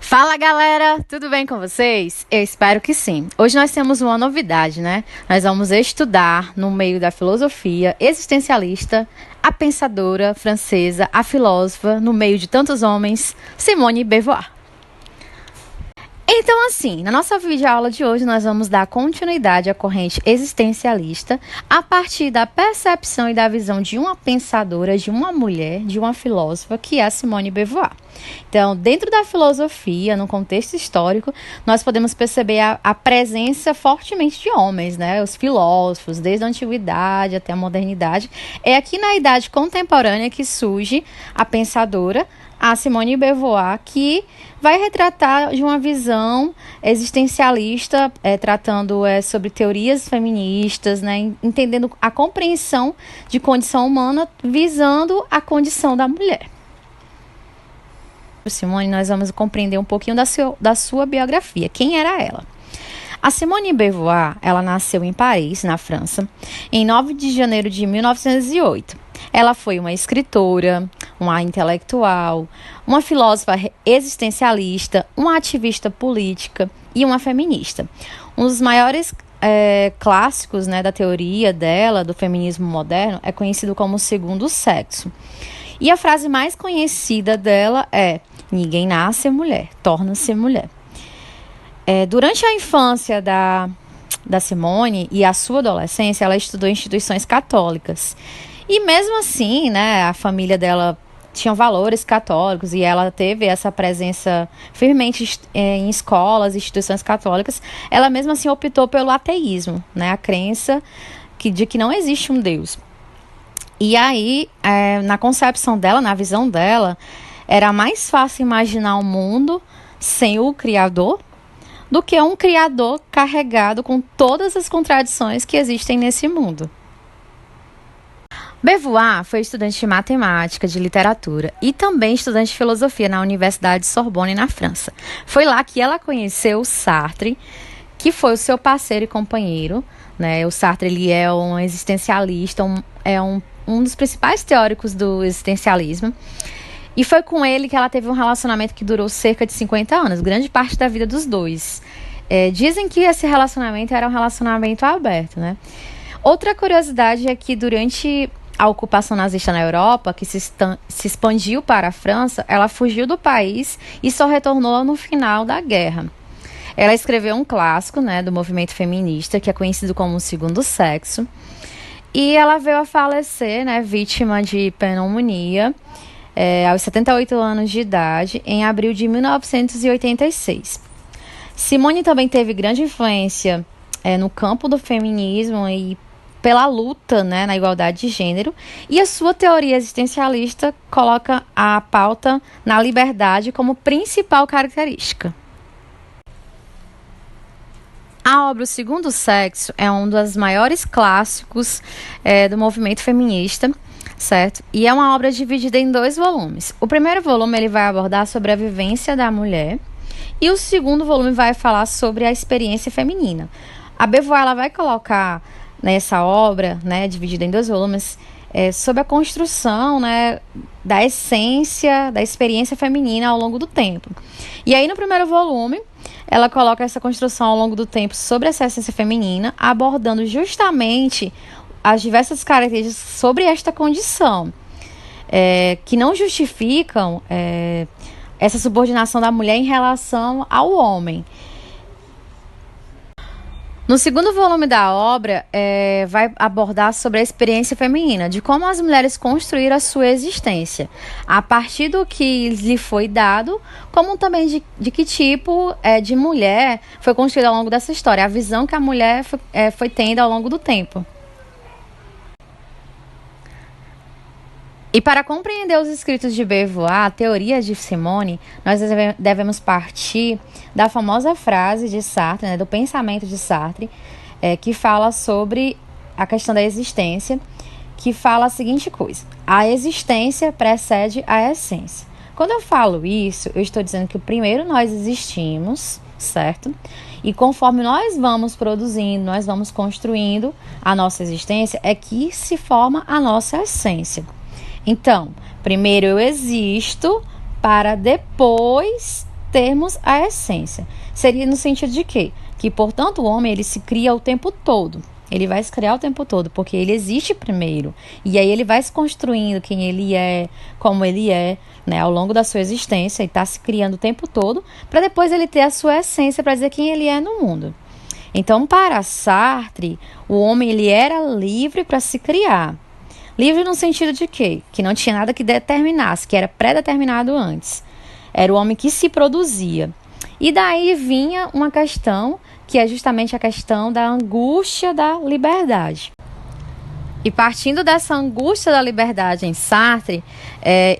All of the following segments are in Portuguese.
Fala galera, tudo bem com vocês? Eu espero que sim. Hoje nós temos uma novidade, né? Nós vamos estudar no meio da filosofia existencialista, a pensadora francesa, a filósofa, no meio de tantos homens, Simone de Beauvoir. Então, assim, na nossa videoaula de hoje, nós vamos dar continuidade à corrente existencialista a partir da percepção e da visão de uma pensadora, de uma mulher, de uma filósofa, que é a Simone de Beauvoir. Então, dentro da filosofia, no contexto histórico, nós podemos perceber a presença fortemente de homens, né? Os filósofos, desde a antiguidade até a modernidade. É aqui na idade contemporânea que surge a pensadora, a Simone de Beauvoir, que vai retratar de uma visão existencialista, tratando sobre teorias feministas, né, entendendo a compreensão de condição humana, visando a condição da mulher. Simone, nós vamos compreender um pouquinho da sua biografia. Quem era ela? A Simone de Beauvoir, ela nasceu em Paris, na França, em 9 de janeiro de 1908. Ela foi uma escritora, uma intelectual, uma filósofa existencialista, uma ativista política e uma feminista. Um dos maiores clássicos, né, da teoria dela, do feminismo moderno, é conhecido como o segundo sexo. E a frase mais conhecida dela é: ninguém nasce mulher, torna-se mulher. Durante a infância da Simone e a sua adolescência, ela estudou em instituições católicas. E mesmo assim, né, a família dela tinha valores católicos e ela teve essa presença firmemente em escolas e instituições católicas. Ela mesmo assim optou pelo ateísmo, né, a crença de que não existe um Deus. E aí, na concepção dela, na visão dela, era mais fácil imaginar um mundo sem o Criador do que um Criador carregado com todas as contradições que existem nesse mundo. Beauvoir foi estudante de matemática, de literatura e também estudante de filosofia na Universidade de Sorbonne, na França. Foi lá que ela conheceu o Sartre, que foi o seu parceiro e companheiro, né? O Sartre, ele é um existencialista, um dos principais teóricos do existencialismo. E foi com ele que ela teve um relacionamento que durou cerca de 50 anos, grande parte da vida dos dois. Dizem que esse relacionamento era um relacionamento aberto, né? Outra curiosidade é que durante a ocupação nazista na Europa, que se expandiu para a França, ela fugiu do país e só retornou no final da guerra. Ela escreveu um clássico, né, do movimento feminista, que é conhecido como o segundo sexo. E ela veio a falecer, né, vítima de pneumonia, aos 78 anos de idade, em abril de 1986. Simone também teve grande influência no campo do feminismo e pela luta, né, na igualdade de gênero, e a sua teoria existencialista coloca a pauta na liberdade como principal característica. A obra O Segundo Sexo é um dos maiores clássicos do movimento feminista, certo? E é uma obra dividida em 2 volumes. O primeiro volume ele vai abordar sobre a vivência da mulher e o segundo volume vai falar sobre a experiência feminina. A Beauvoir ela vai colocar nessa obra, né, dividida em 2 volumes, sobre a construção, né, da essência, da experiência feminina ao longo do tempo. E aí no primeiro volume, ela coloca essa construção ao longo do tempo sobre essa essência feminina, abordando justamente as diversas características sobre esta condição, que não justificam essa subordinação da mulher em relação ao homem. No segundo volume da obra, vai abordar sobre a experiência feminina, de como as mulheres construíram a sua existência, a partir do que lhe foi dado, como também de que tipo de mulher foi construída ao longo dessa história, a visão que a mulher foi tendo ao longo do tempo. E para compreender os escritos de Beauvoir, a teoria de Simone, nós devemos partir da famosa frase de Sartre, né, do pensamento de Sartre, que fala sobre a questão da existência, que fala a seguinte coisa: a existência precede a essência. Quando eu falo isso, eu estou dizendo que primeiro nós existimos, certo? E conforme nós vamos produzindo, nós vamos construindo a nossa existência, é que se forma a nossa essência. Então, primeiro eu existo para depois termos, a essência. Seria no sentido de quê? Que, portanto, o homem ele se cria o tempo todo. Ele vai se criar o tempo todo, porque ele existe primeiro. E aí ele vai se construindo quem ele é, como ele é, né, ao longo da sua existência, e está se criando o tempo todo, para depois ele ter a sua essência, para dizer quem ele é no mundo. Então, para Sartre, o homem ele era livre para se criar. Livre no sentido de quê? Que não tinha nada que determinasse, que era pré-determinado antes. Era o homem que se produzia. E daí vinha uma questão, que é justamente a questão da angústia da liberdade. E partindo dessa angústia da liberdade em Sartre,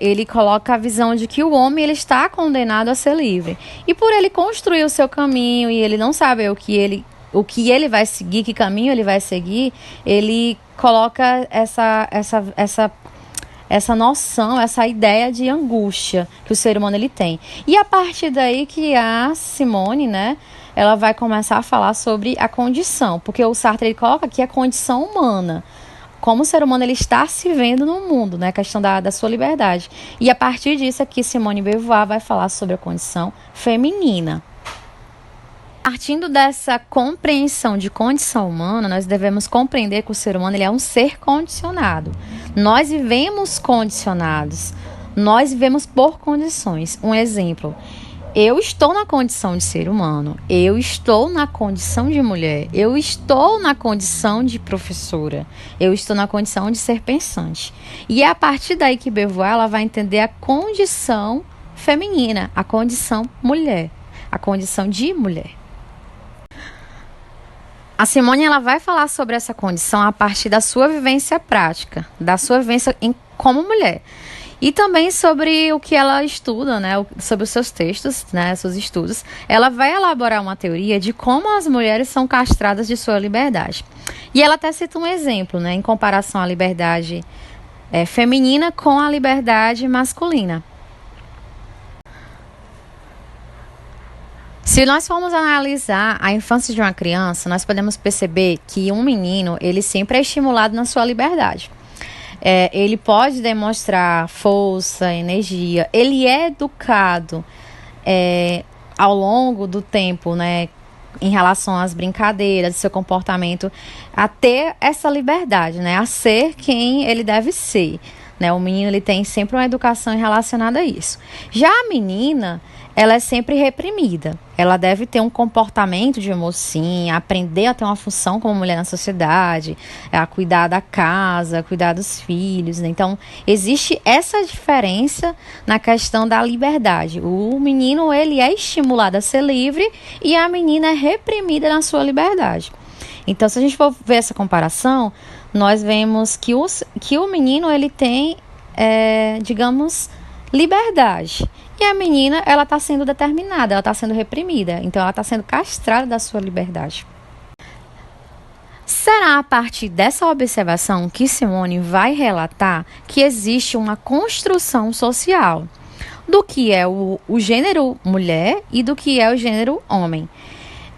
ele coloca a visão de que o homem ele está condenado a ser livre. E por ele construir o seu caminho e ele não saber o que ele vai seguir, que caminho ele vai seguir, ele coloca essa noção, essa ideia de angústia que o ser humano ele tem. E a partir daí que a Simone, né, ela vai começar a falar sobre a condição, porque o Sartre ele coloca aqui a condição humana, como o ser humano ele está se vendo no mundo, né, a questão da sua liberdade. E a partir disso aqui Simone de Beauvoir vai falar sobre a condição feminina. Partindo dessa compreensão de condição humana, nós devemos compreender que o ser humano ele é um ser condicionado. Nós vivemos condicionados, nós vivemos por condições. Um exemplo, eu estou na condição de ser humano, eu estou na condição de mulher, eu estou na condição de professora, eu estou na condição de ser pensante. E é a partir daí que Beauvoir ela vai entender a condição feminina, a condição mulher, a condição de mulher. A Simone ela vai falar sobre essa condição a partir da sua vivência prática, da sua vivência como mulher. E também sobre o que ela estuda, né, sobre os seus textos, né, seus estudos. Ela vai elaborar uma teoria de como as mulheres são castradas de sua liberdade. E ela até cita um exemplo, né, em comparação à liberdade feminina com a liberdade masculina. Se nós formos analisar a infância de uma criança, nós podemos perceber que um menino, ele sempre é estimulado na sua liberdade. Ele pode demonstrar força, energia, ele é educado ao longo do tempo, né, em relação às brincadeiras, seu comportamento, a ter essa liberdade, né, a ser quem ele deve ser. Né, o menino ele tem sempre uma educação relacionada a isso. Já a menina, ela é sempre reprimida. Ela deve ter um comportamento de mocinha, aprender a ter uma função como mulher na sociedade, a cuidar da casa, cuidar dos filhos. Né? Então, existe essa diferença na questão da liberdade. O menino, ele é estimulado a ser livre e a menina é reprimida na sua liberdade. Então, se a gente for ver essa comparação, nós vemos que o menino, ele tem, digamos, liberdade. E a menina, ela está sendo determinada, ela está sendo reprimida. Então, ela está sendo castrada da sua liberdade. Será a partir dessa observação que Simone vai relatar que existe uma construção social do que é o gênero mulher e do que é o gênero homem.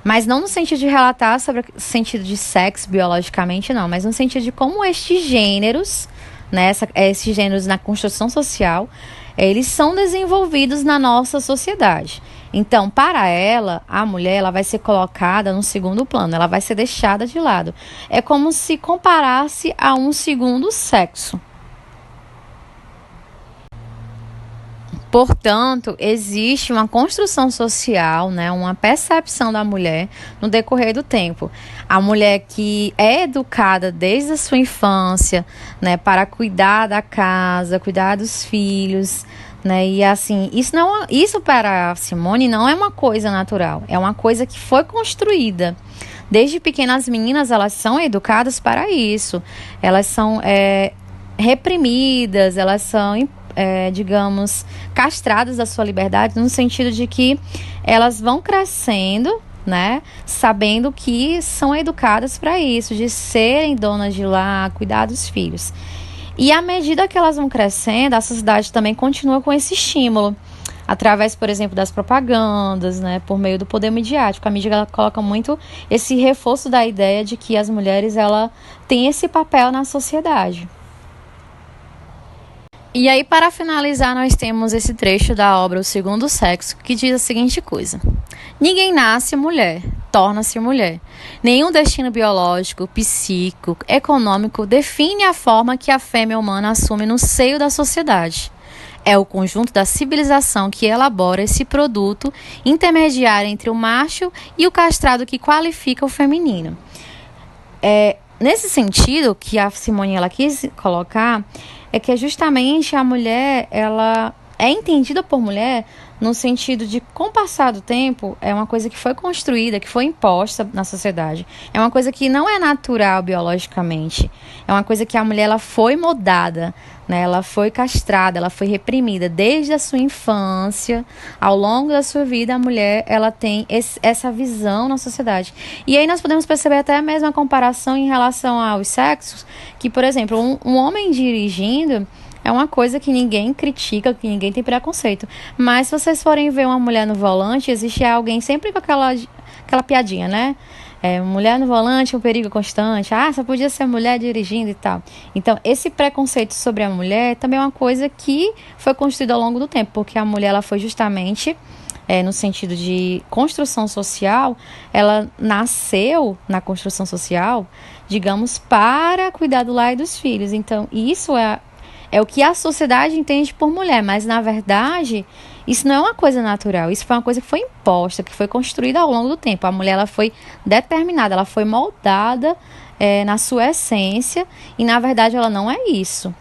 Mas não no sentido de relatar sobre o sentido de sexo biologicamente, não. Mas no sentido de como estes gêneros, né, esses gêneros na construção social, eles são desenvolvidos na nossa sociedade. Então, para ela, a mulher ela vai ser colocada no segundo plano, ela vai ser deixada de lado. É como se comparasse a um segundo sexo. Portanto, existe uma construção social, né, uma percepção da mulher no decorrer do tempo. A mulher que é educada desde a sua infância, né, para cuidar da casa, cuidar dos filhos, né, e assim, isso para a Simone não é uma coisa natural, é uma coisa que foi construída. Desde pequenas meninas, elas são educadas para isso, elas são reprimidas, elas são digamos, castradas da sua liberdade, no sentido de que elas vão crescendo, né, sabendo que são educadas para isso, de serem donas de lar, cuidar dos filhos. E à medida que elas vão crescendo, a sociedade também continua com esse estímulo, através, por exemplo, das propagandas, né, por meio do poder midiático. A mídia ela coloca muito esse reforço da ideia de que as mulheres ela têm esse papel na sociedade. E aí, para finalizar, nós temos esse trecho da obra O Segundo Sexo, que diz a seguinte coisa: ninguém nasce mulher, torna-se mulher. Nenhum destino biológico, psíquico, econômico define a forma que a fêmea humana assume no seio da sociedade. É o conjunto da civilização que elabora esse produto intermediário entre o macho e o castrado que qualifica o feminino. Nesse sentido, que a Simone ela quis colocar, é que justamente a mulher, ela é entendida por mulher no sentido de, com o passar do tempo, é uma coisa que foi construída, que foi imposta na sociedade. É uma coisa que não é natural biologicamente. É uma coisa que a mulher ela foi moldada, né? Ela foi castrada, ela foi reprimida desde a sua infância. Ao longo da sua vida, a mulher ela tem essa visão na sociedade. E aí nós podemos perceber até mesmo a comparação em relação aos sexos, que, por exemplo, um homem dirigindo é uma coisa que ninguém critica, que ninguém tem preconceito. Mas se vocês forem ver uma mulher no volante, existe alguém sempre com aquela piadinha, né? Mulher no volante, um perigo constante. Ah, só podia ser mulher dirigindo e tal. Então, esse preconceito sobre a mulher também é uma coisa que foi construída ao longo do tempo, porque a mulher ela foi justamente, no sentido de construção social, ela nasceu na construção social, digamos, para cuidar do lar e dos filhos. Então, isso é o que a sociedade entende por mulher, mas na verdade isso não é uma coisa natural, isso foi uma coisa que foi imposta, que foi construída ao longo do tempo. A mulher ela foi determinada, ela foi moldada na sua essência e na verdade ela não é isso.